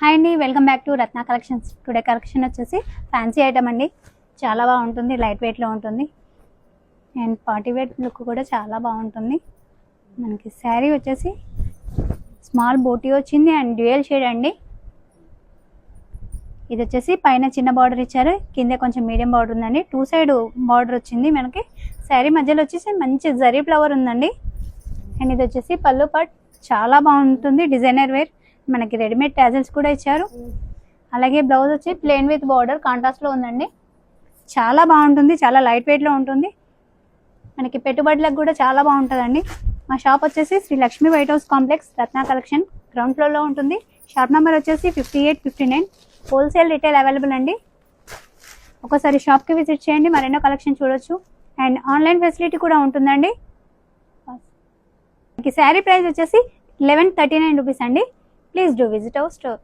Hi అండి, welcome back to Ratna collections. Today collection వచ్చేసి fancy item అండి. చాలా బాగుంటుంది, లైట్ వెయిట్లో ఉంటుంది అండ్ పార్టీ వేర్ లుక్ కూడా చాలా బాగుంటుంది. మనకి శారీ వచ్చేసి స్మాల్ బోటీ వచ్చింది అండ్ డ్యూయల్ షేడ్ అండి. ఇది వచ్చేసి పైన చిన్న బార్డర్ ఇచ్చారు, కింద కొంచెం మీడియం బార్డర్ ఉందండి. టూ సైడ్ బార్డర్ వచ్చింది మనకి. శారీ మధ్యలో వచ్చేసి మంచి జరీ ఫ్లవర్ ఉందండి. అండ్ ఇది వచ్చేసి పళ్ళు పార్ట్ చాలా బాగుంటుంది, డిజైనర్ వేర్. మనకి రెడీమేడ్ టాజల్స్ కూడా ఇచ్చారు. అలాగే బ్లౌజ్ వచ్చి ప్లెయిన్ విత్ బార్డర్ కాంట్రాస్ట్ లో ఉందండి. చాలా బాగుంటుంది, చాలా లైట్ వెయిట్ లో ఉంటుంది. మనకి పెట్టుబడులకు కూడా చాలా బాగుంటుందండి. మా షాప్ వచ్చేసి Sri Lakshmi white house complex, Ratna collection, ground floor లో ఉంటుంది. షాప్ నెంబర్ వచ్చేసి 5859. హోల్సేల్ రిటైల్ అవైలబుల్ అండి. ఒకసారి షాప్ కి విజిట్ చేయండి, మరెన్నో కలెక్షన్ చూడొచ్చు. అండ్ ఆన్లైన్ ఫెసిలిటీ కూడా ఉంటుందండి. శారీ ప్రైస్ వచ్చేసి 1139 రూపీస్ అండి. Please do visit our store.